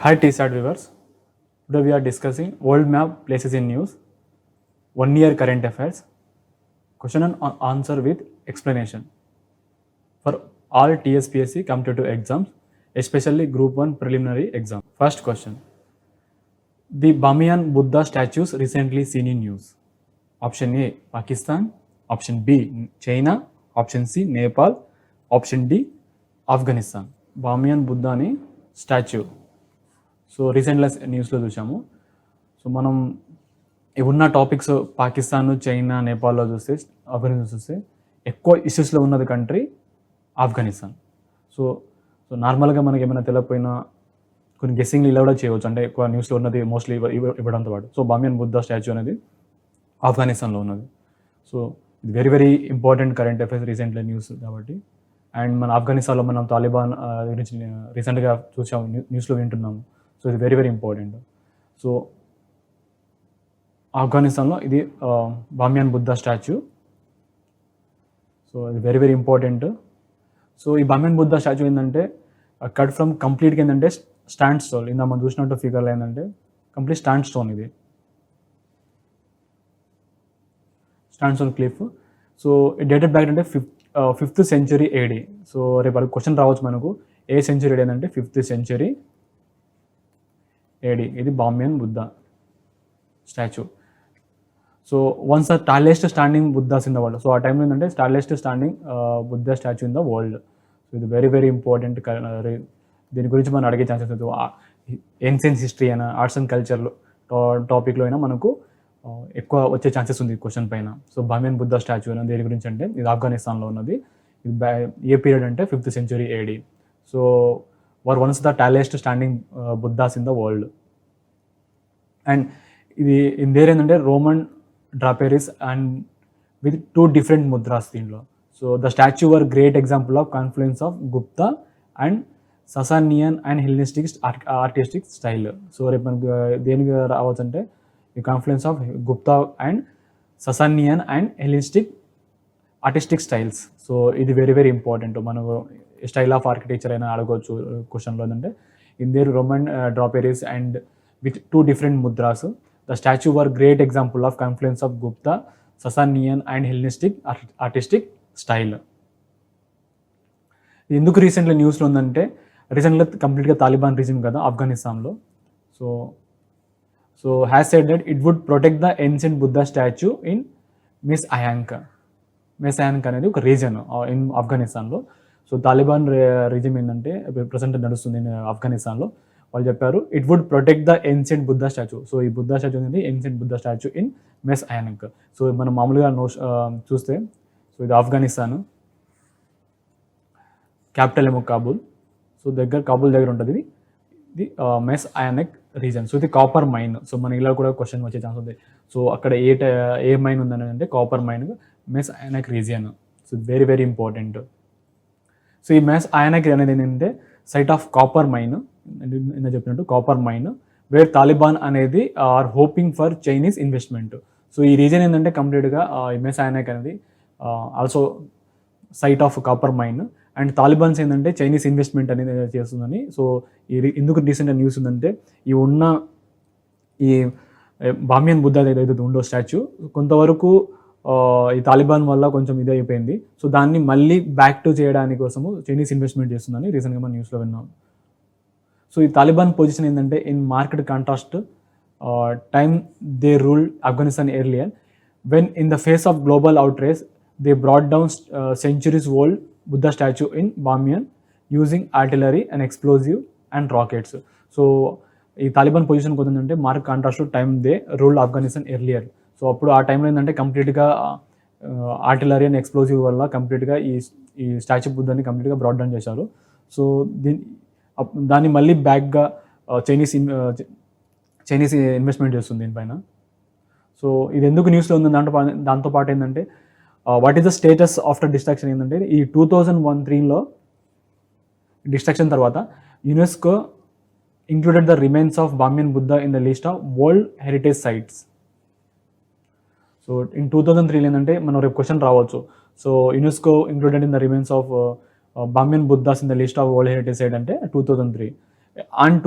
Hi TSAT viewers. Today we are discussing world map places in news, 1 year current affairs, question and answer with explanation for all TSPSC competitive exams, especially Group 1 preliminary exam. First question. The Bamiyan Buddha statues recently seen in news. Option A, Pakistan. Option B, China. Option C, Nepal. Option D, Afghanistan. Bamiyan Buddha ni statue. So రీసెంట్గా న్యూస్లో చూసాము. So మనం ఉన్న topics Pakistan, China, నేపాల్లో చూస్తే, ఆఫ్ఘనిస్తాన్ చూస్తే ఎక్కువ ఇష్యూస్లో ఉన్నది కంట్రీ ఆఫ్ఘనిస్తాన్. సో సో నార్మల్గా మనకి ఏమైనా తెలియకపోయినా కొన్ని గెస్సింగ్లు ఇలా కూడా చేయవచ్చు, అంటే ఎక్కువ న్యూస్లో ఉన్నది మోస్ట్లీ ఇవ్వడంతో పాటు. సో బామియన్ బుద్ధ స్టాచ్యూ అనేది ఆఫ్ఘనిస్తాన్లో ఉన్నది. సో ఇది very very important current affairs recently news కాబట్టి. అండ్ మన ఆఫ్ఘనిస్తాన్లో మనం తాలిబాన్ గురించి రీసెంట్గా చూసాము, న్యూస్లో వింటున్నాము. సో ఇది వెరీ వెరీ ఇంపార్టెంట్. సో ఆఫ్ఘనిస్తాన్లో ఇది బామియాన్ బుద్ధ స్టాచ్యూ. సో ఇది వెరీ వెరీ ఇంపార్టెంట్. సో ఈ బామియాన్ బుద్ధ స్టాచ్యూ ఏంటంటే కట్ ఫ్రమ్ కంప్లీట్గా ఏంటంటే స్టాండ్ స్టోన్. ఇందా మనం చూసినట్టు ఫిగర్లో ఏంటంటే కంప్లీట్ స్టాండ్ స్టోన్, ఇది stand stone cliff. So it dated back అంటే 5th century AD. సో రేపు క్వశ్చన్ రావచ్చు మనకు, ఏ సెంచురీ AD ఏంటంటే 5th century AD. ఇది Bamiyan Buddha statue. So once the tallest standing Buddhas in the world. So ఆ టైంలో ఏంటంటే tallest standing Buddha statue in the world. So ఇది వెరీ వెరీ ఇంపార్టెంట్. దీని గురించి మనం అడిగే ఛాన్సెస్ ఉంది. ఏన్షియన్స్ హిస్టరీ అయినా, ఆర్ట్స్ అండ్ కల్చర్ టాపిక్లో అయినా మనకు ఎక్కువ వచ్చే ఛాన్సెస్ ఉంది క్వశ్చన్ పైన. సో బామియన్ బుద్ధ స్టాచ్యూ అయినా దేని గురించి అంటే ఇది ఆఫ్ఘనిస్తాన్లో ఉన్నది. ఇది ఏ పీరియడ్ అంటే 5th century AD. So were once the tallest standing Buddhas in the world. And in there ఏంటంటే Roman draperies and with 2 different mudras దీనిలో. So the statue were great example of confluence of Gupta and Sasanian and Hellenistic artistic style. So రేపు మనకు దేనికి రావచ్చు అంటే ఈ confluence of Gupta and Sasanian and Hellenistic artistic styles. So ఇది very very important. మనకు style of architecture అయినా అడగవచ్చు క్వశ్చన్లో. ఏంటంటే in there Roman draperies and with 2 different mudras. The statue were great example of confluence of Gupta, Sasanian and Hellenistic artistic style. ఎందుకు recently న్యూస్లో ఉందంటే రీసెంట్గా కంప్లీట్గా తాలిబాన్ రిజిమ్ కదా ఆఫ్ఘనిస్తాన్లో. So has said that it would protect the ancient Buddha statue in 𝗵 అనేది ఒక reason in ఆఫ్ఘనిస్తాన్లో. సో తాలిబాన్ రిజిమ్ ఏంటంటే ప్రజెంట్ నడుస్తుంది ఆఫ్ఘనిస్తాన్లో. వాళ్ళు చెప్పారు it would protect the ancient Buddha statue. So ఈ బుద్ధ స్టాచ్యూ అనేది ancient Buddha statue in 𝗵. So మనం మామూలుగా చూస్తే సో ఇది ఆఫ్ఘనిస్తాన్, క్యాపిటల్ ఏమో కాబూల్. సో కాబూల్ దగ్గర ఉంటుంది ఇది 𝗵 రీజన్. సో ఇది కాపర్ మైన్. సో మన ఇలా కూడా క్వశ్చన్ వచ్చే ఛాన్స్ ఉంది. సో అక్కడ ఏ మైన్ ఉందని అంటే copper mine 𝗵 region. So very very important. So ఈ 𝗵 అనేది ఏంటంటే సైట్ ఆఫ్ కాపర్ మైన్, నేను చెప్పినట్టు కాపర్ మైన్ వేర్ తాలిబాన్ అనేది are hoping for Chinese investment. So ఈ రీజన్ ఏంటంటే కంప్లీట్గా ఈ 𝗵 అనేది also site of copper mine. And Talibans ఏంటంటే చైనీస్ ఇన్వెస్ట్మెంట్ అనేది చేస్తుందని. సో ఎందుకు రీసెంట్గా న్యూస్ ఉందంటే ఈ బామియన్ బుద్ధ ఏదైతే ఉందో స్టాచ్యూ కొంతవరకు ఈ తాలిబాన్ వల్ల కొంచెం ఇది అయిపోయింది. సో దాన్ని మళ్ళీ బ్యాక్ టు చేయడానికి కోసము చైనీస్ ఇన్వెస్ట్మెంట్ చేస్తుందని రీసెంట్గా మనం న్యూస్లో విన్నాం. సో ఈ తాలిబాన్ పొజిషన్ ఏంటంటే in market contrast time they rule Afghanistan earlier when in the face of global outrage they brought down centuries old Buddha statue in Bamiyan using artillery and explosive and rockets. So ఈ Taliban position కొందంటే mark contrast time they rule Afghanistan earlier. So అప్పుడు ఆ టైంలో ఏంటంటే కంప్లీట్గా artillery and explosive వల్ల కంప్లీట్గా ఈ స్టాచ్యూ బుద్ధాన్ని కంప్లీట్గా బ్రాట్ డౌన్ చేశారు. సో దాన్ని మళ్ళీ బ్యాక్గా చైనీస్ ఇన్వెస్ట్మెంట్ చేస్తుంది దీనిపైన. సో ఇది ఎందుకు న్యూస్లో ఉంది దాంతోపాటు ఏంటంటే what is the status after destruction ఏంటంటే ఈ 2013లో డిస్ట్రక్షన్ తర్వాత UNESCO included the remains of Bamiyan Buddha in the list of world heritage sites. So in 2003 ఏంటంటే మనం రేపు క్వశ్చన్ రావచ్చు. So UNESCO included in the remains of Bamiyan Buddhas in the list of World Heritage Site ante 2003. On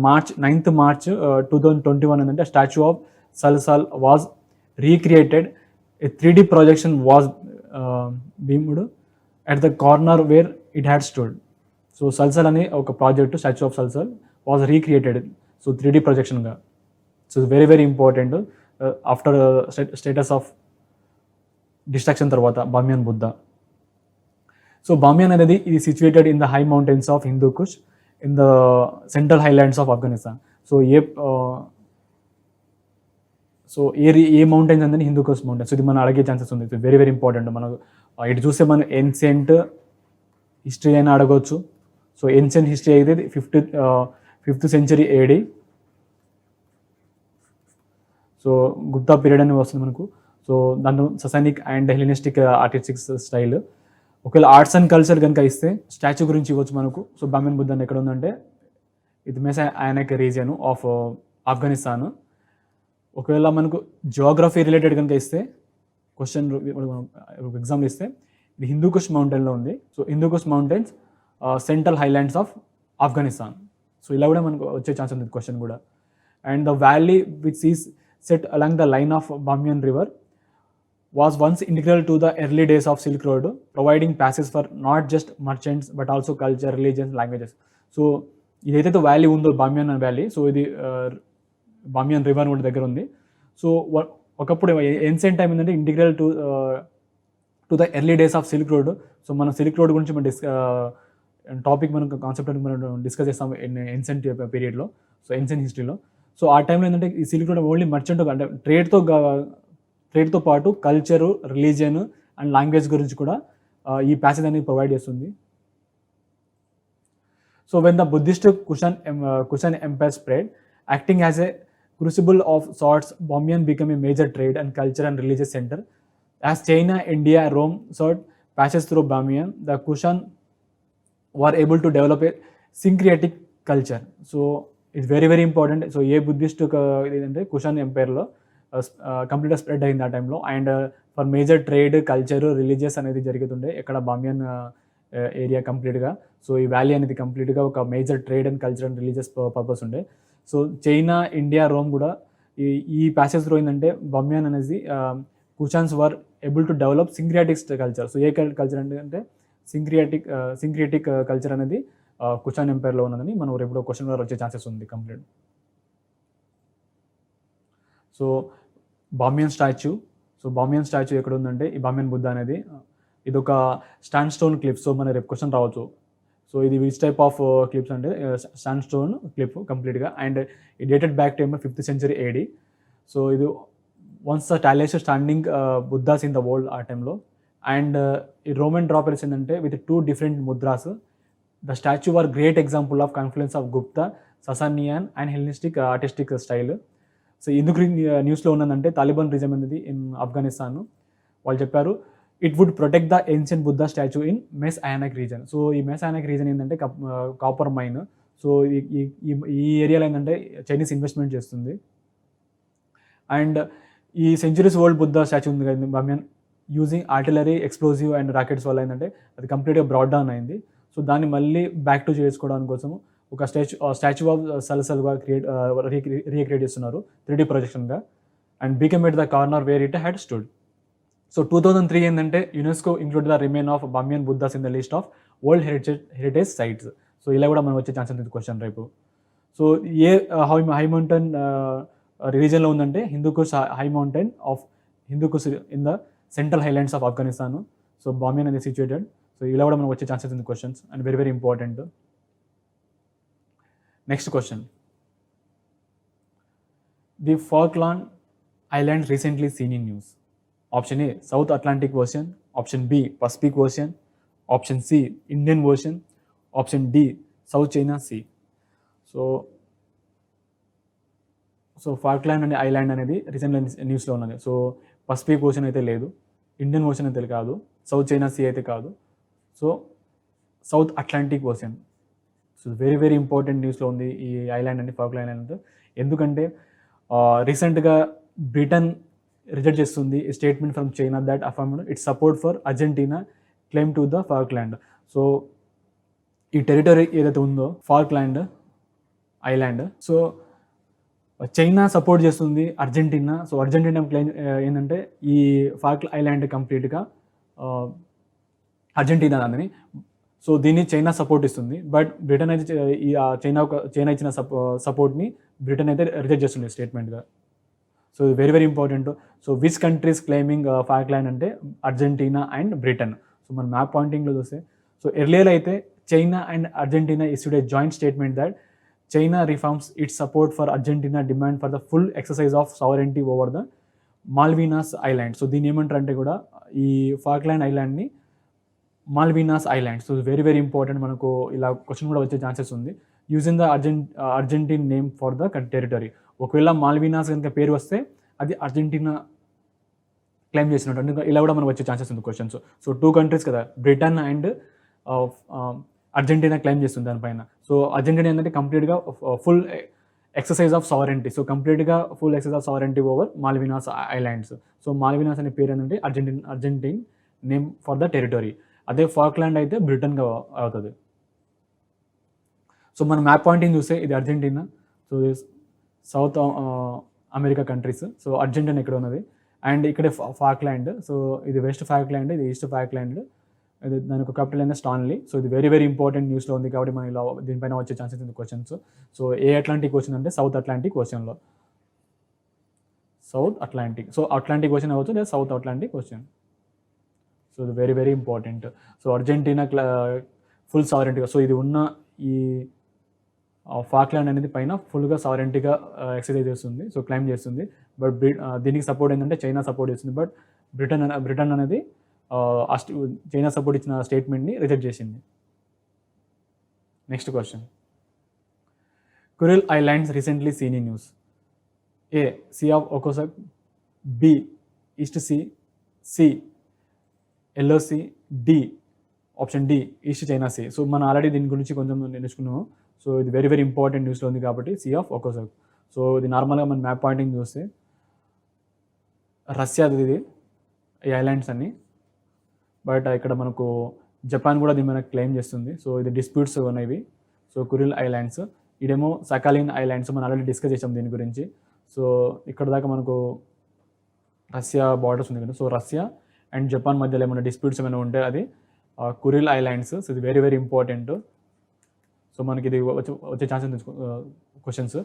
March 9th March 2021 ఏంటంటే statue of Salsal was recreated. A 3D projection was beamed at the corner where it had stood. So Salsal అనే ఒక project statue of Salsal was recreated. So 3D ప్రొజెక్షన్గా. So very very important after status of destruction తర్వాత Bamiyan Buddha. So బామియాన్ అనేది ఇది situated in the high mountains of Hindu Kush in the central highlands of Afghanistan. So ఏ mountains అనేది Hindu Kush mountains. ఇది మనం అడిగే chances ఉంది. It's very very important. మనకు ఇటు చూస్తే మనం ఏన్షియంట్ హిస్టరీ అయినా అడగవచ్చు. సో ఏన్షియంట్ హిస్టరీ అయితే 5th century AD. So Gupta period అని వస్తుంది మనకు. సో దాంట్లో ససానిక్ అండ్ హెలినిస్టిక్ ఆర్టిస్టిక్ స్టైల్. ఒకవేళ ఆర్ట్స్ అండ్ కల్చర్ కనుక ఇస్తే స్టాచ్యూ గురించి ఇవ్వచ్చు మనకు. సో బామియాన్ బుద్ధ ఎక్కడ ఉందంటే ఇది మెసయానిక్ రీజియన్ ఆఫ్ ఆఫ్ఘనిస్తాన్. ఒకవేళ మనకు జియోగ్రఫీ రిలేటెడ్ కనుక ఇస్తే క్వశ్చన్ ఎగ్జాంపుల్ ఇస్తే ఇది హిందూ కుష్ మౌంటైన్లో ఉంది. So Hindu Kush mountains central highlands of Afghanistan. So ఇలా కూడా మనకు వచ్చే ఛాన్స్ ఉంది క్వశ్చన్ కూడా. And the valley which is set along the line of Bamiyan river was once integral to the early days of Silk Road, providing passes for not just merchants but also culture, religions, languages. So ఇదైతే valley ఉందో బామియాన్ valley, so ఇది బామియాన్ river కూడా దగ్గర ఉంది. So ఒకప్పుడు ancient time ఏంటంటే integral to the early days of silk road. So మనం silk road గురించి మనం టాపిక్ మనం కాన్సెప్ట్ అని మనం డిస్కస్ చేస్తాం ఏన్షియంట్ పీరియడ్లో, సో ఏన్షియంట్ హిస్టరీలో. సో ఆ టైంలో ఏంటంటే ఈ సిల్క్ రోడ్ ఓన్లీ మర్చెంట్ అంటే ట్రేడ్తో పాటు కల్చరు, రిలీజియన్ అండ్ లాంగ్వేజ్ గురించి కూడా ఈ ప్యాసేజ్ అనేది ప్రొవైడ్ చేస్తుంది. So when the Buddhist Kushan empire spread, acting as a crucible of sorts, Bamiyan became a major trade and culture and religious center. As China, India, Rome sought passes through Bamiyan, the Kushan were able to develop a syncretic culture. So it's very very important. So ఏ Buddhist ఏంటంటే కుషన్ ఎంపైర్లో కంప్లీట్గా spread అయింది ఆ టైంలో. And for major trade, culture, religious అనేది జరుగుతుండే ఎక్కడ బామియాన్ ఏరియా కంప్లీట్గా. సో ఈ వ్యాలీ అనేది కంప్లీట్గా ఒక major trade and culture and religious purpose ఉండే. సో చైనా, ఇండియా, రోమ్ కూడా ఈ ప్యాసేజ్లో ఏంటంటే బామియాన్ అనేది Kushans were able to develop syncretic culture. So ఏ కల్చర్ అంటే సింక్రియాటిక్ కల్చర్ అనేది కుషాన్ ఎంపైర్లో ఉన్నదని మనం రేపు క్వశ్చన్ వచ్చే ఛాన్సెస్ ఉంది కంప్లీట్. సో బామియాన్ స్టాచ్యూ ఎక్కడ ఉందంటే ఈ బామియాన్ బుద్ధ అనేది ఇది ఒక స్టాండ్ స్టోన్ క్లిఫ్. సో మన రేపు క్వశ్చన్ రావచ్చు. సో ఇది విచ్ టైప్ ఆఫ్ క్లిప్స్ అంటే స్టాండ్ స్టోన్ క్లిప్ కంప్లీట్గా. అండ్ ఇది dated back to 5th century AD. So ఇది once the tallest standing Buddhas in the world ఆ టైంలో. అండ్ ఈ రోమన్ డ్రాపర్స్ ఏంటంటే with 2 different mudras. The statue are great example of confluence of Gupta, Sasanian and Hellenistic artistic style. So ఎందుకు న్యూస్లో ఉన్నదంటే Taliban regime అనేది in Afghanistan వాళ్ళు చెప్పారు it would protect the ancient Buddha statue in Mes Aynak region. So ఈ Mes Aynak region ఏంటంటే copper mine. So ఈ ఏరియాలో ఏంటంటే చైనీస్ ఇన్వెస్ట్మెంట్ చేస్తుంది. అండ్ ఈ సెంచురీస్ ఓల్డ్ బుద్ధ స్టాచ్యూ ఉంది కదా Bamiyan, using artillery, explosive and rockets వల్ల ఏంటంటే అది కంప్లీట్గా బ్రాడ్ డౌన్ అయింది. సో దాన్ని మళ్ళీ బ్యాక్ టు చేసుకోవడానికి కోసం ఒక స్టాచ్యూ ఆఫ్ సల్సల్గా రీక్రియేట్ చేస్తున్నారు 3D ప్రొజెక్షన్గా. And become at the corner where it had stood. So 2003 ఏంటంటే UNESCO include the remain of Bamiyan Buddhas in the list of world heritage sites. So ఇలా కూడా మనం వచ్చే ఛాన్స్ ఉంది క్వశ్చన్ రేపు. సో ఏ హై మౌంటైన్ రిలీజన్లో ఉందంటే Hindu Kush high mountain of Hindu Kush in the central highlands of Afghanistan. So బామియాన్ అనేది సిచ్యువేటెడ్. సో ఇలా కూడా మనకు వచ్చే ఛాన్సెస్ ఉంది questions and very very important. Next question, the Falkland islands recently seen in news. Option A South Atlantic ocean, option B Pacific ocean, option C Indian ocean, option D south China see. So Falkland అనే island అనేది రీసెంట్గా న్యూస్లో ఉన్నది. So Pacific ocean అయితే లేదు, Indian ocean అయితే కాదు, south China sea అయితే కాదు. So south Atlantic ocean. So very very important న్యూస్లో ఉంది ఈ ఐలాండ్ అండి, ఫాక్లాండ్ ఐలాండ్. ఎందుకంటే రీసెంట్గా బ్రిటన్ రిజెక్ట్ చేస్తుంది statement from China that affirmed its support for Argentina claim to the Falkland. So ఈ టెరిటరీ ఏదైతే ఉందో Falkland island. So China support చేస్తుంది అర్జెంటీనా. సో అర్జెంటీనా క్లెయిమ్ ఏంటంటే ఈ ఫాల్క్ ఐలాండ్ కంప్లీట్గా అర్జెంటీనా అని. సో దీన్ని చైనా సపోర్ట్ ఇస్తుంది. బట్ బ్రిటన్ అయితే ఈ చైనా ఇచ్చిన సపోర్ట్ని బ్రిటన్ అయితే రిజెక్ట్ చేస్తుంది స్టేట్మెంట్గా. So very very important. So which countries claiming Falkland అంటే అర్జెంటీనా అండ్ బ్రిటన్. సో మన మ్యాప్ పాయింటింగ్లో చూస్తే సో ఎర్లియర్ అయితే China and Argentina issued a joint statement that China reforms its support for Argentina demand for the full exercise of sovereignty over the Malvinas island. So దీన్ని ఏమంటారు అంటే కూడా ఈ Falkland ఐలాండ్ని Malvinas island. So very very important. మనకు ఇలా question కూడా వచ్చే ఛాన్సెస్ ఉంది. Using the Argentine name for the territory. ఒకవేళ మాల్వినాస్ కనుక పేరు వస్తే అది అర్జెంటీనా క్లెయిమ్ చేసినట్టు. అంటే ఇలా కూడా మనకు వచ్చే ఛాన్సెస్ ఉంది క్వశ్చన్స్. సో 2 కంట్రీస్ కదా, బ్రిటన్ అండ్ అర్జెంటీనా క్లెయిమ్ చేస్తుంది దానిపైన. సో అర్జెంటీనా ఏంటంటే కంప్లీట్గా full exercise of sovereignty. So కంప్లీట్గా full exercise of sovereignty over Malvinas islands. So Malvinas అనే పేరు ఏంటంటే Argentine name for the territory. అదే ఫాల్క్లాండ్ అయితే బ్రిటన్గా అవుతుంది. సో మన మ్యాప్ పాయింటింగ్ చూస్తే ఇది Argentina. So south America countries. So Argentina ఇక్కడ ఉన్నది అండ్ ఇక్కడే ఫాల్క్లాండ్. సో ఇది వెస్ట్ ఫాల్క్లాండ్, ఇది ఈస్ట్ ఫాల్క్లాండ్. ఇది దాని ఒక క్యాపిటల్ అయినా స్టాన్లీ. సో ఇది వెరీ వెరీ ఇంపార్టెంట్ న్యూస్లో ఉంది కాబట్టి మనం ఇలా దీనిపైన వచ్చే ఛాన్సెస్ ఉంది క్వశ్చన్స్. సో ఏ అట్లాంటిక్ క్వశ్చన్ అంటే సౌత్ అట్లాంటిక్ క్వశ్చన్లో south Atlantic. So Atlantic question అవ్వచ్చు లేదా సౌత్ అట్లాంటిక్ క్వశ్చన్. సో ఇది very very important. So Argentina full సావరెంటీగా, సో ఇది ఉన్న ఈ ఫాల్క్లాండ్ అనేది పైన ఫుల్గా సావరెంటీగా ఎక్సర్సైజ్ చేస్తుంది. సో క్లైమ్ చేస్తుంది. బట్ దీనికి సపోర్ట్ ఏంటంటే చైనా సపోర్ట్ చేస్తుంది. బట్ బ్రిటన్ అనేది చైనా సపోర్ట్ ఇచ్చిన స్టేట్మెంట్ని రిజెక్ట్ చేసింది. Next question. Kuril islands recently seen in news. A sea of Okhotsk, B east sea, C 𝗂𝗏𝗄, D option D east China see. So మనం already దీని గురించి కొంచెం నేర్చుకున్నాము. సో ఇది వెరీ వెరీ ఇంపార్టెంట్ న్యూస్లో ఉంది కాబట్టి సీ ఆఫ్ ఒకోసక్. సో ఇది నార్మల్గా మన మ్యాప్ పాయింటింగ్ చూస్తే రష్యాది ఇది ఈ ఐలాండ్స్ అన్ని. బట్ ఇక్కడ మనకు జపాన్ కూడా దీని మనకు క్లెయిమ్ చేస్తుంది. సో ఇది డిస్ప్యూట్స్ ఉన్నాయి. సో కురిల్ ఐలాండ్స్, ఇదేమో సకాలిన్ ఐలాండ్స్. మనం ఆల్రెడీ డిస్కస్ చేసాం దీని గురించి. సో ఇక్కడ దాకా మనకు రష్యా బార్డర్స్ ఉంది కదా. సో రష్యా అండ్ జపాన్ మధ్యలో ఏమైనా డిస్ప్యూట్స్ ఏమైనా ఉంటే అది కురిల్ ఐలాండ్స్. సో ఇది వెరీ వెరీ ఇంపార్టెంట్. సో మనకి ఇది వచ్చే ఛాన్సెస్ క్వశ్చన్స్.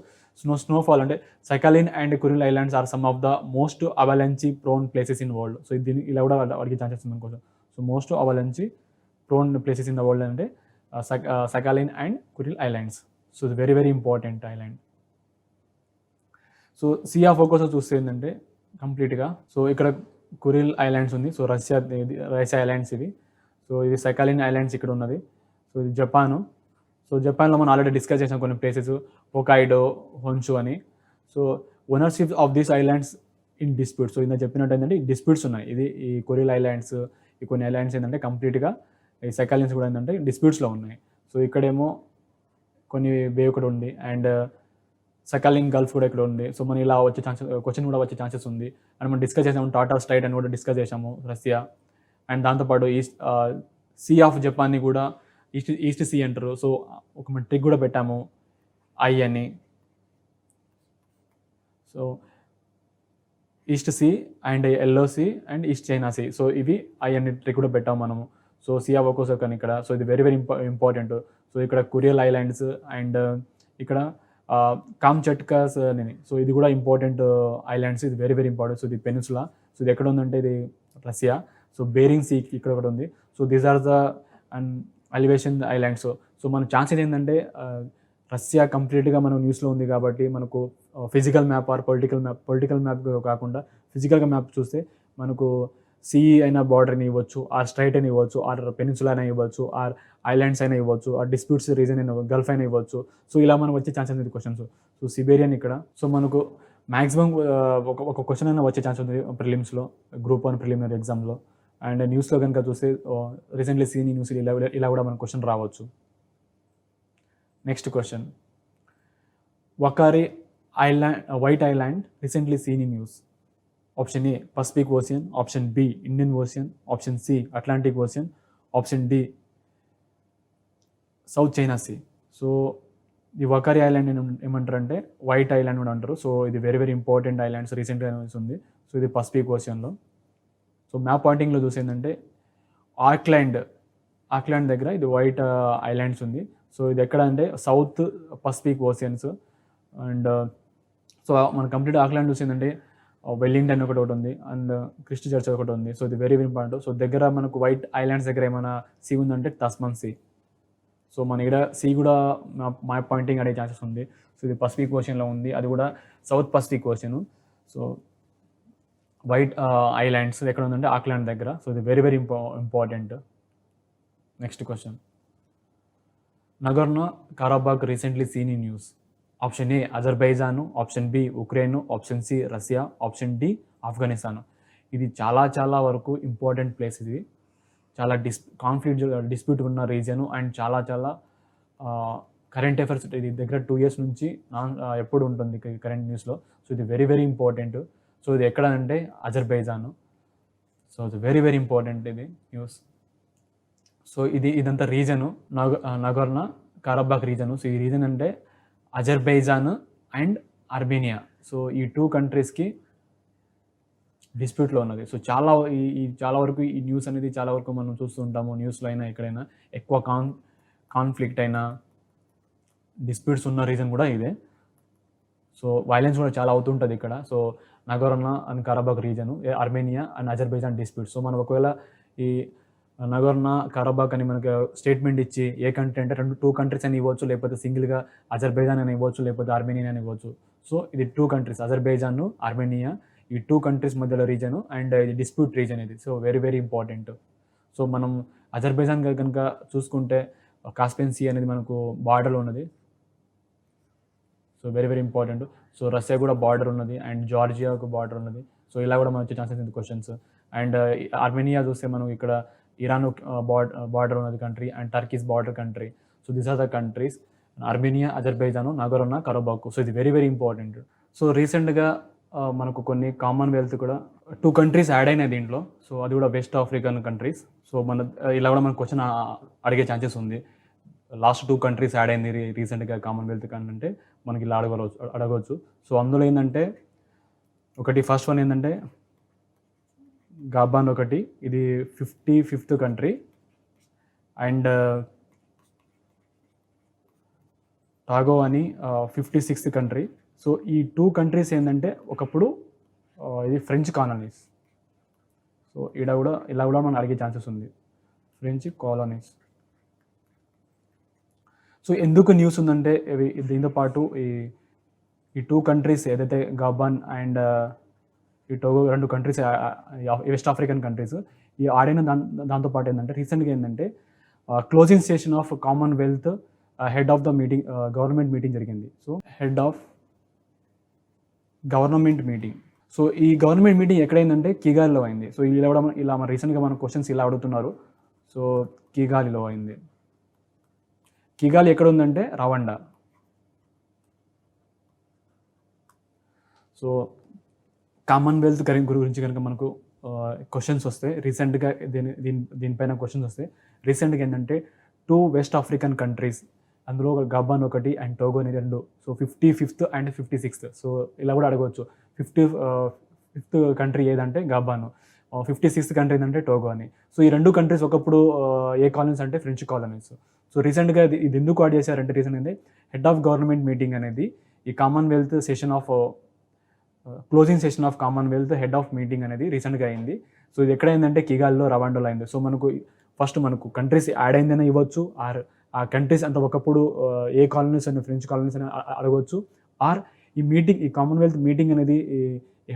స్నోఫాల్ అంటే Sakhalin and Kuril islands are some of the most avalanche prone places in world. So దీన్ని ఇలా కూడా అడిగే ఛాన్సెస్ ఉంది మనకోసం. So most avalanche prone places in the world అంటే Sakhalin and Kuril islands. So ఇది very very important island. So sea of Okhotsk చూస్తే ఏంటంటే కంప్లీట్గా సో ఇక్కడ కురిల్ ఐలాండ్స్ ఉంది. సో రష్యా ఐలాండ్స్ ఇవి. సో ఇది సకాలిన్ ఐలాండ్స్ ఇక్కడ ఉన్నది. సో ఇది జపాను. సో జపాన్లో మనం ఆల్రెడీ డిస్కస్ చేసాం కొన్ని ప్లేసెస్, హోకాయిడో, హొన్షు అని. So ownership of these islands in dispute. So ఇందా చెప్పినట్టు ఏంటంటే డిస్ప్యూట్స్ ఉన్నాయి. ఇది ఈ కురిల్ ఐలాండ్స్, ఈ కొన్ని ఐలాండ్స్ ఏంటంటే కంప్లీట్గా ఈ సకాలిన్స్ కూడా ఏంటంటే డిస్ప్యూట్స్లో ఉన్నాయి. సో ఇక్కడేమో కొన్ని బే ఒకటి ఉంది అండ్ సకాలిన్ గల్ఫ్ కూడా ఇక్కడ ఉంది. సో మనం ఇలా వచ్చే ఛాన్సెస్ క్వశ్చన్ కూడా వచ్చే ఛాన్సెస్ ఉంది. అండ్ మనం డిస్కస్ చేసాము టాటా స్ట్రైట్ అని కూడా డిస్కస్ చేసాము రష్యా. అండ్ దాంతోపాటు సీ ఆఫ్ జపాన్ని కూడా ఈస్ట్ సీ అంటారు. సో ఒక మనం ట్రిక్ కూడా పెట్టాము ఐ అని. So east sea and 𝗂𝗏𝗄 and east China see. So ఇవి ఐ అని ట్రిక్ కూడా పెట్టాము మనము. సో సీ ఆఫ్ ఒకోసక్ అని ఇక్కడ. సో ఇది వెరీ వెరీ ఇంపార్టెంట్. సో ఇక్కడ కురియల్ ఐలాండ్స్ అండ్ ఇక్కడ కామ్చట్కాస్ అని. సో ఇది కూడా ఇంపార్టెంట్ ఐలాండ్స్. ఇది వెరీ వెరీ ఇంపార్టెంట్. సో ఇది పెనిన్సులా. సో ఇది ఎక్కడ ఉందంటే ఇది రష్యా. సో బేరింగ్ సీ ఇక్కడ ఒకటి ఉంది. So these are the and elevation islands. So మన ఛాన్సెస్ ఏంటంటే రష్యా కంప్లీట్గా మనం న్యూస్లో ఉంది కాబట్టి మనకు physical map or political map కాకుండా ఫిజికల్గా మ్యాప్ చూస్తే మనకు సీ అయినా బార్డర్ అని ఇవ్వచ్చు, ఆర్ స్ట్రైట్ అని ఇవ్వచ్చు, ఆర్ పెనిన్సులా అయినా ఇవ్వచ్చు, ఆర్ ఐలాండ్స్ అయినా ఇవ్వచ్చు, ఆర్ డిస్ప్యూట్స్ రీజన్ అయినా గల్ఫ్ అయినా ఇవ్వచ్చు. సో ఇలా మనం వచ్చే ఛాన్సెస్ ఉంది క్వశ్చన్స్. సో సిబేరియన్ ఇక్కడ. సో మనకు మ్యాక్సిమం ఒక క్వశ్చన్ అయినా వచ్చే ఛాన్స్ ఉంది ప్రిలిమ్స్లో, గ్రూప్ 1 ప్రిలిమినరీ ఎగ్జామ్లో. అండ్ న్యూస్లో కనుక చూస్తే రీసెంట్లీ సీన్ న్యూస్ ఇలా కూడా మన క్వశ్చన్ రావచ్చు. Next question. Whakaari white island recently seen in news. Option A Pacific ocean, option B Indian ocean, option C Atlantic ocean, option D south China see. So the Whakaari island ఏమంటారు అంటే white island కూడా అంటారు. So ఇది very very important islands రీసెంట్గా ఉంది. So ఇది Pacific ఓషన్లో. So map పాయింటింగ్లో చూసేందంటే Auckland దగ్గర ఇది వైట్ ఐలాండ్స్ ఉంది. సో ఇది ఎక్కడ అంటే south Pacific oceans. And so మన కంప్లీట్ ఆక్లాండ్ చూసిందంటే వెల్లింగ్టన్ ఒకటి ఉంది అండ్ క్రిస్ట్ చర్చ్ ఒకటి ఉంది. సో ఇది వెరీ వెరీ ఇంపార్టెంట్. సో దగ్గర మనకు వైట్ ఐలాండ్స్ దగ్గర ఏమైనా సీ ఉందంటే తస్మాన్ సీ. సో మన ఇక్కడ సీ కూడా మ్యాప్ పాయింటింగ్ అనే ఛాన్సెస్ ఉంది. సో ఇది పసిఫిక్ ఓషన్లో ఉంది, అది కూడా south Pacific ocean. So white islands ఎక్కడ ఉందంటే ఆక్లాండ్ దగ్గర. సో ఇది very very important. Next question, Nagorno Karabakh recently seen in news. Option A Azerbaijan, option B Ukraine, option C Russia, option D Afghanistan. ఇది చాలా చాలా వరకు ఇంపార్టెంట్ ప్లేస్. ఇది చాలా డిస్ప్యూట్ ఉన్న రీజియన్ అండ్ చాలా చాలా కరెంట్ అఫైర్స్ ఇది దగ్గర 2 years నుంచి ఎప్పుడు ఉంటుంది కరెంట్ న్యూస్లో. సో ఇది వెరీ వెరీ ఇంపార్టెంట్. సో ఇది ఎక్కడ అంటే అజర్బైజాన్. సో ఇది వెరీ వెరీ ఇంపార్టెంట్ ఇది న్యూస్. సో ఇదంతా reason Nagorno Karabakh reason. So ఈ రీజన్ అంటే అజర్బైజాన్ అండ్ అర్మేనియా. సో ఈ 2 కంట్రీస్కి డిస్ప్యూట్లో ఉన్నది. సో చాలా వరకు ఈ న్యూస్ అనేది చాలా వరకు మనం చూస్తూ ఉంటాము, న్యూస్లో అయినా ఎక్కడైనా ఎక్కువ కాన్ఫ్లిక్ట్ అయినా డిస్ప్యూట్స్ ఉన్న రీజన్ కూడా ఇదే. సో వైలెన్స్ కూడా చాలా అవుతుంటుంది ఇక్కడ. So Nagorno and Karabakh reason, Armenia and Azerbaijan disputes. So మనం ఒకవేళ ఈ నగోర్నో కరాబాఖ్ అని మనకు స్టేట్మెంట్ ఇచ్చి ఏ కంట్రీ అంటే 2 కంట్రీస్ అని ఇవ్వచ్చు, లేకపోతే సింగిల్గా అజర్బైజాన్ అని ఇవ్వచ్చు, లేకపోతే అర్మేనియా అని ఇవ్వచ్చు. సో ఇది 2 కంట్రీస్ అజర్బైజాన్, అర్మేనియా, ఈ 2 కంట్రీస్ మధ్యలో రీజను అండ్ ఇది డిస్ప్యూట్ రీజన్ ఇది. So very very important. So మనం అజర్బైజాన్ కనుక చూసుకుంటే కాస్పియన్ సీ అనేది మనకు బార్డర్లో ఉన్నది. So very very important. So Russia కూడా బార్డర్ ఉన్నది అండ్ జార్జియాకు బార్డర్ ఉన్నది. సో ఇలా కూడా మనకు వచ్చే ఛాన్సెస్ ఉంది క్వశ్చన్స్. అండ్ అర్మేనియా చూస్తే మనం ఇక్కడ ఇరాన్ బార్డర్ ఉన్నది country and Turkey's border country. So these are the countries Armenia, Azerbaijan, Nagorno Karabakh. So ఇది వెరీ వెరీ ఇంపార్టెంట్. సో రీసెంట్గా మనకు కొన్ని కామన్వెల్త్ కూడా 2 కంట్రీస్ యాడ్ అయినాయి దీంట్లో. సో అది కూడా వెస్ట్ ఆఫ్రికన్ కంట్రీస్. సో ఇలా కూడా మనకు క్వశ్చన్ అడిగే ఛాన్సెస్ ఉంది. లాస్ట్ 2 కంట్రీస్ యాడ్ అయింది రీసెంట్గా కామన్వెల్త్ కంటే మనకి ఇలా అడగవచ్చు. సో అందులో ఏంటంటే ఫస్ట్ వన్ ఏంటంటే గాబాన్ ఒకటి, ఇది 55th కంట్రీ. అండ్ టాగో అని 56th కంట్రీ. సో ఈ 2 కంట్రీస్ ఏంటంటే ఒకప్పుడు ఇది ఫ్రెంచ్ కాలనీస్. సో ఇలా కూడా మనం అడిగే ఛాన్సెస్ ఉంది, ఫ్రెంచ్ కాలనీస్. సో ఎందుకు న్యూస్ ఉందంటే దీంతో పాటు ఈ 2 కంట్రీస్ ఏదైతే గాబాన్ అండ్ ఈ Togo 2 countries west African countries ఈ ఆడిన దాంతోపాటు ఏంటంటే రీసెంట్గా ఏంటంటే closing session of Commonwealth head of the meeting government meeting జరిగింది. So head of government meeting. So ఈ గవర్నమెంట్ మీటింగ్ ఎక్కడైందంటే కిగాలిలో అయింది. సో ఇలా మన రీసెంట్గా మన క్వశ్చన్స్ ఇలా అడుగుతున్నారు. సో కిగాలిలో అయింది. కిగాలి ఎక్కడ ఉందంటే రవాండా. సో కామన్వెల్త్ గురించి కనుక మనకు క్వశ్చన్స్ వస్తే రీసెంట్గా దీనిపైన క్వశ్చన్స్ వస్తే రీసెంట్గా ఏంటంటే 2 వెస్ట్ ఆఫ్రికన్ కంట్రీస్, అందులో గాబాన్ ఒకటి అండ్ టోగో అని 2. So 55th and 56th. So ఇలా కూడా అడగవచ్చు. 55th కంట్రీ ఏదంటే గాబాను, 56th కంట్రీ ఏంటంటే టోగో అని. సో ఈ 2 కంట్రీస్ ఒకప్పుడు ఏ కాలనీస్ అంటే ఫ్రెంచ్ కాలనీస్. సో రీసెంట్గా ఇది ఎందుకు యాడ్ చేశారంటే రీజన్ ఏంటంటే హెడ్ ఆఫ్ గవర్నమెంట్ మీటింగ్ అనేది ఈ Commonwealth session of closing session of Commonwealth head of meeting అనేది రీసెంట్గా అయింది. సో ఇది ఎక్కడైందంటే కిగాలిలో రవాండాలో అయింది. సో మనకు కంట్రీస్ యాడ్ అయిందని ఇవ్వచ్చు, ఆర్ ఆ కంట్రీస్ అంత ఒకప్పుడు ఏ కాలనీస్ అని ఫ్రెంచ్ కాలనీస్ అని అడగవచ్చు, ఆర్ ఈ కామన్వెల్త్ మీటింగ్ అనేది ఈ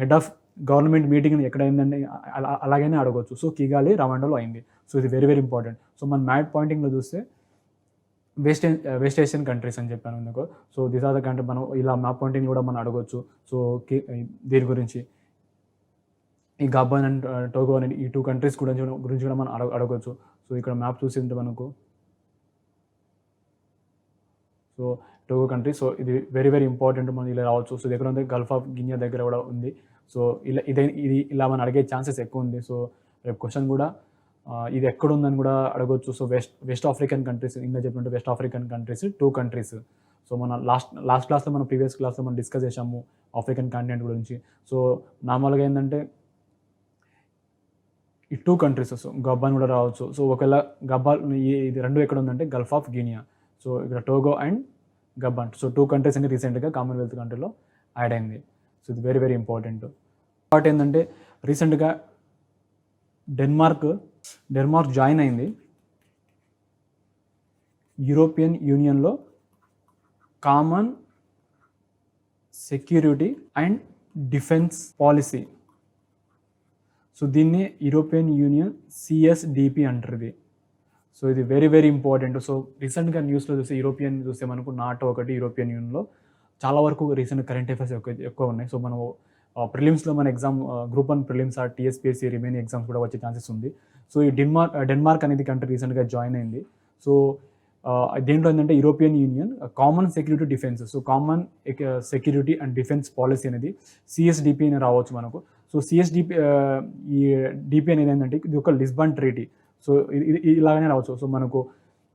హెడ్ ఆఫ్ గవర్నమెంట్ మీటింగ్ అని ఎక్కడైందని అలాగైనా అడగవచ్చు. సో కిగాలి రవాండాలో అయింది. సో ఇది వెరీ వెరీ ఇంపార్టెంట్. సో మన మ్యాప్ పాయింటింగ్లో చూస్తే వెస్ట్ ఏషియన్ కంట్రీస్ అని చెప్పాను ఎందుకో. So this are the country. మనం ఇలా మ్యాప్ పాయింటింగ్ కూడా మనం అడగవచ్చు. సో దీని గురించి ఈ గాబాన్ అండ్ టోగో అనే ఈ 2 కంట్రీస్ గురించి కూడా మనం అడగవచ్చు. సో ఇక్కడ మ్యాప్ చూసింటే మనకు సో టోగో కంట్రీ. సో ఇది వెరీ వెరీ ఇంపార్టెంట్, మనం ఇలా రావచ్చు. సో దగ్గర ఉంది గల్ఫ్ ఆఫ్ గినియా దగ్గర కూడా ఉంది. సో ఇలా మనం అడిగే ఛాన్సెస్ ఎక్కువ ఉంది. సో రేపు క్వశ్చన్ కూడా ఇది ఎక్కడ ఉందని కూడా అడగవచ్చు. సో వెస్ట్ ఆఫ్రికన్ కంట్రీస్, ఇంకా చెప్పినట్టు west African countries 2 countries. So మన లాస్ట్ క్లాస్లో మనం ప్రీవియస్ క్లాస్లో మనం డిస్కస్ చేసాము ఆఫ్రికన్ కాంటినెంట్ గురించి. సో నార్మల్గా ఏంటంటే ఈ 2 కంట్రీస్ గబ్బా కూడా రావచ్చు. సో ఒకవేళ గబ్బా ఇది 2 ఎక్కడ ఉందంటే గల్ఫ్ ఆఫ్ గినియా. సో ఇక్కడ టోగో అండ్ గబ్బాన్. సో 2 కంట్రీస్ అనేది రీసెంట్గా కామన్వెల్త్ కంట్రీలో యాడ్ అయింది. సో ఇది వెరీ వెరీ ఇంపార్టెంట్. పార్ట్ ఏంటంటే రీసెంట్గా డెన్మార్క్ జాయిన్ అయింది యూరోపియన్ యూనియన్లో common security and defence policy. So దీన్ని యూరోపియన్ యూనియన్ CSDP అంటారు ఇది. సో ఇది వెరీ వెరీ ఇంపార్టెంట్. సో రీసెంట్గా న్యూస్లో చూస్తే యూరోపియన్ చూస్తే మనకు నాటో ఒకటి యూరోపియన్ యూనియన్లో చాలా వరకు రీసెంట్ కరెంట్ అఫైర్స్ ఎక్కువ ఉన్నాయి. సో మనం ప్రిలిమ్స్లో మన exam group 1 prelims TSPSC remaining exams కూడా వచ్చే ఛాన్సెస్ ఉంది. సో ఈ డెన్మార్క్ అనేది కంట్రీ రీసెంట్గా జాయిన్ అయింది. సో దేంట్లో ఏంటంటే European union common security defence. So common security and defence policy అనేది CSDP అని రావచ్చు మనకు. సో CSDP ఈ DP అనేది ఏంటంటే ఇది ఒక లిస్బన్ ట్రీటీ. సో ఇది ఇలాగనే రావచ్చు. సో మనకు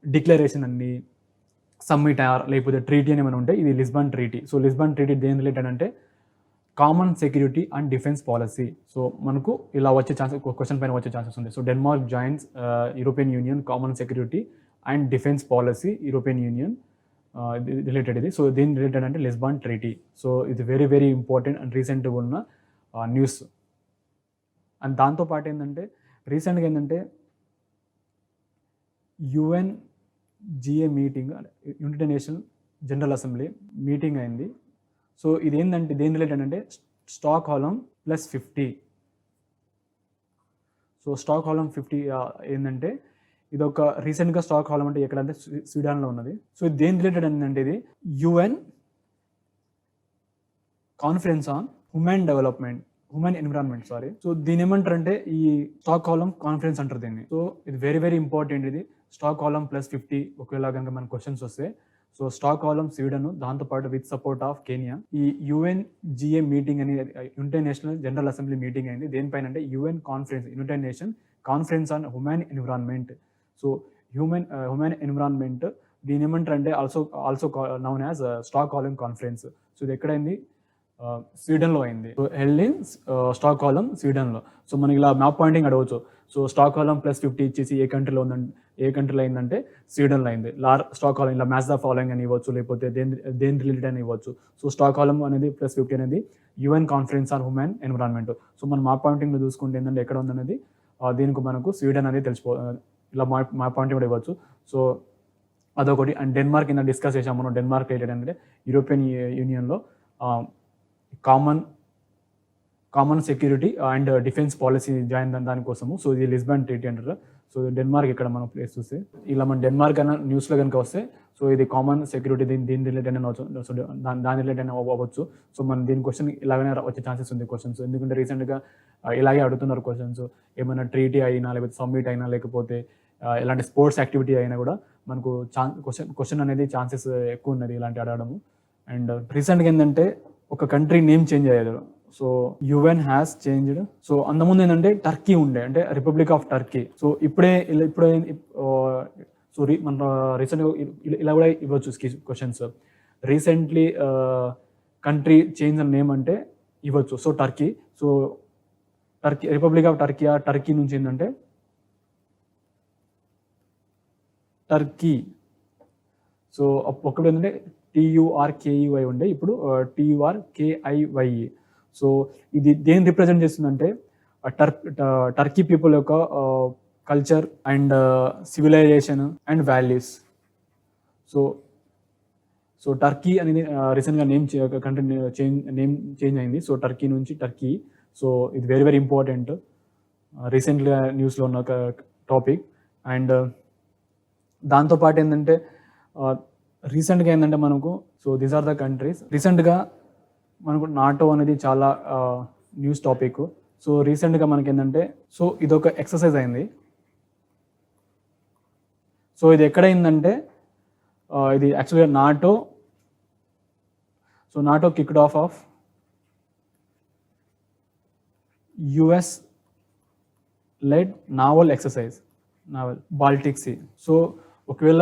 డిక్లరేషన్ అన్ని సమ్మిట్ లేకపోతే ట్రీటీ అని ఏమైనా ఉంటే ఇది Lisbon treaty. So Lisbon treaty దేని రిలేటెడ్ అంటే common security and defence policy. So మనకు ఇలా వచ్చే ఛాన్సెస్, క్వశ్చన్ పైన వచ్చే ఛాన్సెస్ ఉంది. So Denmark joins European union common security and defence policy European union related ఇది. సో దీని రిలేటెడ్ అంటే లిస్బన్ ట్రీటీ. సో ఇది వెరీ వెరీ ఇంపార్టెంట్ అండ్ రీసెంట్గా ఉన్న న్యూస్. అండ్ దాంతోపాటు ఏంటంటే రీసెంట్గా ఏంటంటే UNGA meeting, United nation general assembly meeting అయింది. సో ఇది ఏంటంటే దేని రిలేటెడ్ అంటే స్టాక్హోల్మ్ +50. సో స్టాక్హోల్మ్ 50 ఏంటంటే ఇది ఒక రీసెంట్గా స్టాక్హోల్మ్ అంటే ఎక్కడంటే స్వీడన్లో ఉన్నది. సో ఇది దేని రిలేటెడ్ ఏంటంటే ఇది UN conference on human environment. So దీని ఏమంటారంటే ఈ స్టాక్హోల్మ్ కాన్ఫరెన్స్ అంటారు దీన్ని. సో ఇది వెరీ వెరీ ఇంపార్టెంట్. ఇది స్టాక్హోల్మ్ +50 ఒకవేళ కనుక మన క్వశ్చన్స్ వస్తే. సో స్టాక్హోల్మ్ స్వీడన్, దాంతోపాటు విత్ సపోర్ట్ ఆఫ్ కెనియా ఈ UNGA మీటింగ్ అనేది United national general assembly meeting అయింది. దేనిపైన అంటే UN conference, United nation conference on human environment. So human environment దీని ఏమంటారు అంటే also known as Stockholm conference. So ఇది ఎక్కడైంది? స్వీడన్లో అయింది. సో హెల్డ్ ఇన్ స్టాక్హోల్మ్ స్వీడన్లో. సో మనకి ఇలా మ్యాప్ పాయింటింగ్ అడగవచ్చు. సో స్టాక్హోల్మ్ +50 ఇచ్చేసి ఏ కంట్రీలో అయిందంటే స్వీడన్లో అయింది. స్టాక్హోల్మ్ ఇలా మ్యాచ్ ద ఫాలోయింగ్ అని ఇవ్వచ్చు, లేకపోతే దేని రిలేటెడ్ అని ఇవ్వచ్చు. సో స్టాక్హోల్మ్ అనేది +50 అనేది UN conference on human environment. So మనం మ్యాప్ పాయింటింగ్లో చూసుకుంటే ఏంటంటే ఎక్కడ ఉందనేది దీనికి మనకు స్వీడన్ అనేది ఇలా మ్యాప్ పాయింటింగ్ కూడా ఇవ్వచ్చు. సో అదొకటి. అండ్ డెన్మార్క్ కింద డిస్కస్ చేసాము మనం. డెన్మార్క్ రిలేటెడ్ అంటే యూరోపియన్ యూనియన్లో common security and defence policy join దానికోసము. సో ఇది లిస్బన్ ట్రీటీ అంటారు. సో డెన్మార్క్ ఇక్కడ మనం ప్లేస్ చూస్తే ఇలా మన డెన్మార్క్ అన్న న్యూస్లో కనుక వస్తే సో ఇది కామన్ సెక్యూరిటీ దీని రిలేటెడ్ అని అవచ్చు. సో దాని రిలేటెడ్ అవ్వచ్చు. సో మనం దీని క్వశ్చన్ ఇలాగనే వచ్చే ఛాన్సెస్ ఉంది క్వశ్చన్స్. ఎందుకంటే రీసెంట్గా ఇలాగే అడుగుతున్నారు క్వశ్చన్స్. ఏమైనా ట్రీటీ అయినా, లేకపోతే సమ్మిట్ అయినా, లేకపోతే ఇలాంటి స్పోర్ట్స్ యాక్టివిటీ అయినా కూడా మనకు క్వశ్చన్ అనేది ఛాన్సెస్ ఎక్కువ ఉన్నది ఇలాంటి అడగడము. అండ్ రీసెంట్గా ఏంటంటే ఒక కంట్రీ నేమ్ చేంజ్ అయ్యారు. So UN has changed. So అంతకుముందు ఏంటంటే టర్కీ ఉండే, అంటే రిపబ్లిక్ ఆఫ్ టర్కీ. సో ఇప్పుడే సో మన రీసెంట్గా ఇలా కూడా ఇవ్వచ్చు క్వశ్చన్స్. రీసెంట్లీ కంట్రీ చేంజ్ అన్న నేమ్ అంటే ఇవ్వచ్చు. So Turkey. So republic of Turkey నుంచి ఏంటంటే టర్కీ. సో ఒకటి ఏంటంటే TURKEY ఉండే, ఇప్పుడు TURKIY. సో ఇది దేని రిప్రజెంట్ చేస్తుందంటే టర్కీ పీపుల్ యొక్క culture and civilization and values. So Turkey అనేది రీసెంట్గా కంట్రీ నేమ్ చేంజ్ అయింది. సో టర్కీ నుంచి టర్కీ. సో ఇది వెరీ వెరీ ఇంపార్టెంట్, రీసెంట్గా న్యూస్లో ఉన్న టాపిక్. అండ్ దాంతోపాటు ఏంటంటే రీసెంట్గా ఏంటంటే మనకు so these are the countries. రీసెంట్గా మనకు నాటో అనేది చాలా న్యూస్ టాపిక్. సో రీసెంట్గా మనకి ఏంటంటే సో ఇదొక ఎక్సర్సైజ్ అయింది. సో ఇది ఎక్కడైందంటే ఇది యాక్చువల్గా NATO. So NATO kicked off US led naval exercise, Baltic Sea. So ఒకవేళ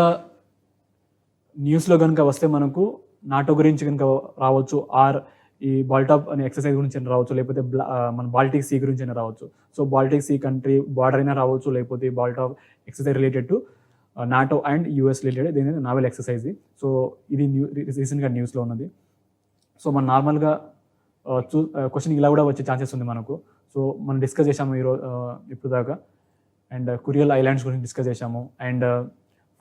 న్యూస్లో కనుక వస్తే మనకు నాటో గురించి కనుక రావచ్చు, ఆర్ ఈ బాల్టాప్ అనే ఎక్సర్సైజ్ గురించి అయినా రావచ్చు, లేకపోతే మన బాల్టిక్ సీ గురించి అయినా రావచ్చు. So Baltic sea country border అయినా రావచ్చు, లేకపోతే Baltops exercise related to NATO and US related దీని నావెల్ ఎక్సర్సైజ్. సో ఇది రీసెంట్గా న్యూస్లో ఉన్నది. సో మనం నార్మల్గా క్వశ్చన్ ఇలా కూడా వచ్చే ఛాన్సెస్ ఉంది మనకు. సో మనం డిస్కస్ చేసాము ఇప్పుడు దాకా. అండ్ కురియల్ ఐలాండ్స్ గురించి డిస్కస్ చేసాము, అండ్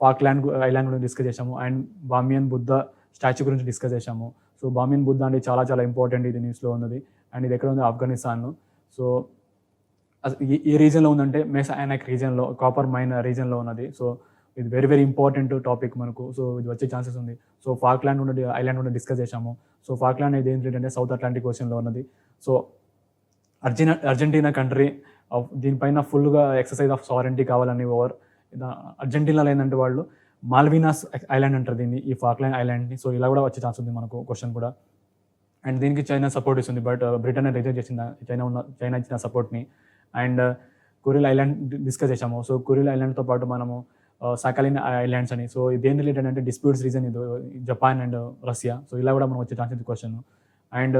ఫాక్లాండ్ ఐలాండ్ గురించి డిస్కస్ చేసాము, అండ్ బామియన్ బుద్ధ స్టాచ్యూ గురించి డిస్కస్ చేసాము. సో బామియన్ బుద్ధ అంటే చాలా చాలా ఇంపార్టెంట్, ఇది న్యూస్లో ఉన్నది. అండ్ ఇది ఎక్కడ ఉంది? ఆఫ్ఘనిస్తాన్. సో ఏ రీజన్లో ఉందంటే మెస్ ఐనాక్ రీజన్లో, కాపర్ మైన్ రీజన్లో ఉన్నది. సో ఇది వెరీ వెరీ ఇంపార్టెంట్ టాపిక్ మనకు. సో ఇది వచ్చే ఛాన్సెస్ ఉంది. సో ఫాక్లాండ్ ఉన్న ఐలాండ్ ఉన్న డిస్కస్ చేసాము. సో ఫాక్లాండ్ అనేది ఏంటంటే సౌత్ అట్లాంటిక్ ఓషన్లో ఉన్నది. సో అర్జెంటీనా కంట్రీ దీనిపైన ఫుల్గా ఎక్సర్సైజ్ ఆఫ్ సావరెంటీ కావాలని అర్జెంటీనాలో ఏంటంటే వాళ్ళు మాల్వినాస్ ఐలాండ్ అంటారు దీన్ని, ఈ ఫాక్లాండ్ ఐలాండ్ని. సో ఇలా కూడా వచ్చే ఛాన్స్ ఉంది మనకు క్వశ్చన్ కూడా. అండ్ దీనికి చైనా సపోర్ట్ ఇస్తుంది, బట్ బ్రిటన్ రిజెక్ట్ చేసింది చైనా ఇచ్చిన సపోర్ట్ని. అండ్ కురియల్ ఐలాండ్ డిస్కస్ చేసాము. సో కురియల్ ఐలాండ్తో పాటు మనము సాకలిన్ ఐలాండ్స్ అని. సో దేని రిలేటెడ్ అంటే డిస్ప్యూట్స్ రీజన్ ఇది జపాన్ అండ్ రష్యా. సో ఇలా కూడా మనం వచ్చే ఛాన్స్ ఉంది question. And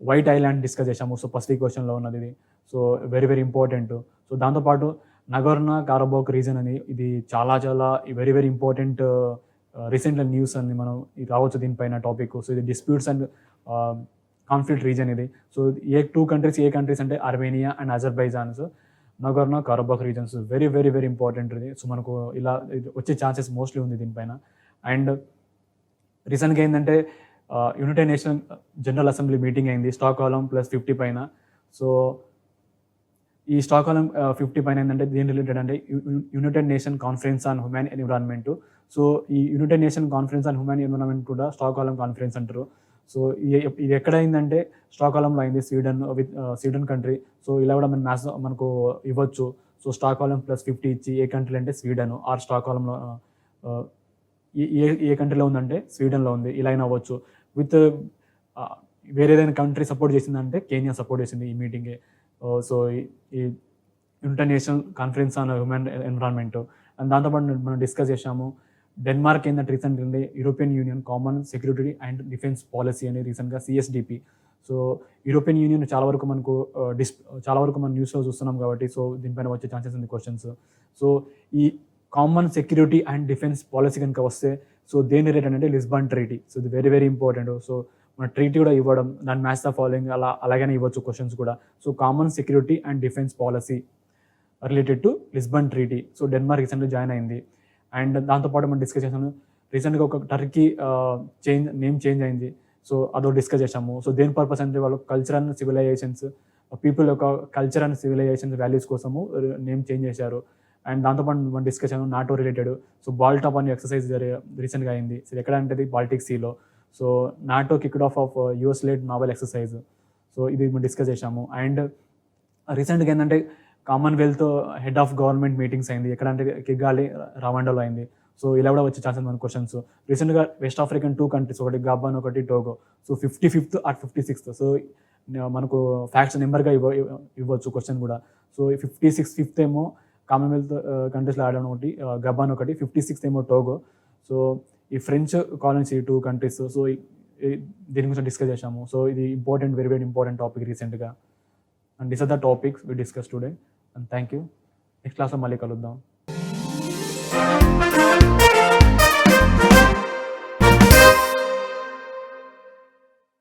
white island discuss చేసాము. సో పసిఫిక్ ఓషన్లో ఉన్నది ఇది. So very very important. So దాంతోపాటు నగోర్నో కారబాఖ్ రీజన్ అని, ఇది చాలా చాలా very very important recent news అని మనం రావచ్చు దీనిపైన టాపిక్. సో ఇది డిస్ప్యూట్స్ అండ్ కాన్ఫ్లిక్ట్ రీజన్ ఇది. సో ఏ కంట్రీస్ అంటే Armenia and Azerbaijan. So Nagorno Karabakh regions very very very important ఇది. సో మనకు ఇలా వచ్చే ఛాన్సెస్ మోస్ట్లీ ఉంది దీనిపైన. అండ్ రీసెంట్గా ఏంటంటే United nation general assembly meeting అయింది స్టాక్హోల్మ్ +50 పైన. సో ఈ స్టాక్హోల్మ్ 50 పైన ఏంటంటే దేని రిలేటెడ్ అంటే United nation conference on human environment. So ఈ United nation conference on human environment కూడా స్టాక్హోల్మ్ కాన్ఫరెన్స్ అంటారు. సో ఇది ఎక్కడ అయిందంటే స్టాక్హోల్మ్లో అయింది, స్వీడన్ కంట్రీ. సో ఇలా కూడా మనకు ఇవ్వచ్చు. సో స్టాక్హోల్మ్ +50 ఇచ్చి ఏ కంట్రీ అంటే స్వీడన్ ఆర్ స్టాక్హోల్మ్లో ఏ కంట్రీలో ఉందంటే స్వీడన్లో ఉంది. ఇలా అయినా అవ్వచ్చు. విత్ వేరే ఏదైనా కంట్రీ సపోర్ట్ చేసిందంటే కెన్యా సపోర్ట్ చేసింది ఈ మీటింగ్కి. సో ఈ international conference on human environment. And దాంతోపాటు మనం డిస్కస్ చేసాము డెన్మార్క్ ఏంటంటే రీసెంట్గా European union common security and defence policy అని రీసెంట్గా CSDP. సో యూరోపియన్ యూనియన్ చాలా వరకు మనం న్యూస్లో చూస్తున్నాం కాబట్టి సో దీనిపైన వచ్చే ఛాన్సెస్ ఉంది క్వశ్చన్స్. సో ఈ common security and defence policy కనుక వస్తే సో దేని రిలేటెడ్ అంటే లిస్బన్ ట్రీటీ. సో ఇది వెరీ వెరీ ఇంపార్టెంట్. సో మన ట్రీటీ కూడా ఇవ్వడం, దాని మ్యాచ్ ద ఫాలోయింగ్ అలాగనే ఇవ్వచ్చు క్వశ్చన్స్ కూడా. So common security and defence policy related to Lisbon treaty. So Denmark రీసెంట్గా జాయిన్ అయింది. అండ్ దాంతోపాటు మనం డిస్కస్ చేసాము రీసెంట్గా ఒక టర్కీ నేమ్ చేంజ్ అయింది. సో అదో డిస్కస్ చేసాము. సో దేని పర్పస్ అంటే వాళ్ళు కల్చర్ అండ్ సివిలైజేషన్స్, పీపుల్ యొక్క కల్చర్ అండ్ సివిలైజేషన్స్ వాల్యూస్ కోసము నేమ్ చేంజ్ చేశారు. అండ్ దాంతోపాటు మనం డిస్కస్ చేసాము నాటో రిలేటెడ్. సో బాల్టాప్ అనే ఎక్సర్సైజ్ రీసెంట్గా అయింది. సో ఎక్కడ అంటే బాల్టిక్ సీలో. So NATO kicked off US-led naval exercise. So ఇది మనం డిస్కస్ చేసాము. అండ్ రీసెంట్గా ఏంటంటే Commonwealth head of government meetings అయింది. ఎక్కడ అంటే కిగాలి రవాండాలో అయింది. సో ఇలా కూడా వచ్చే ఛాన్సెస్ మన క్వశ్చన్స్. రీసెంట్గా వెస్ట్ ఆఫ్రికన్ 2 కంట్రీస్, ఒకటి గబాన్, ఒకటి Togo. So 55th or 56th. So మనకు ఫ్యాక్ట్స్ నెంబర్గా ఇవ్వచ్చు క్వశ్చన్ కూడా. సో 56th ఏమో కామన్వెల్త్ కంట్రీస్లో ఆడడం ఒకటి, గబాన్ ఒకటి, 56th ఏమో టోగో. సో ఈ ఫ్రెంచ్ కాలనీస్ 2 కంట్రీస్. సో దీని గురించి డిస్కస్ చేసాము. సో ఇది important, very very important topic రీసెంట్గా. And this are the topics we discuss today. And thank you. Next క్లాస్లో మళ్ళీ కలుద్దాం.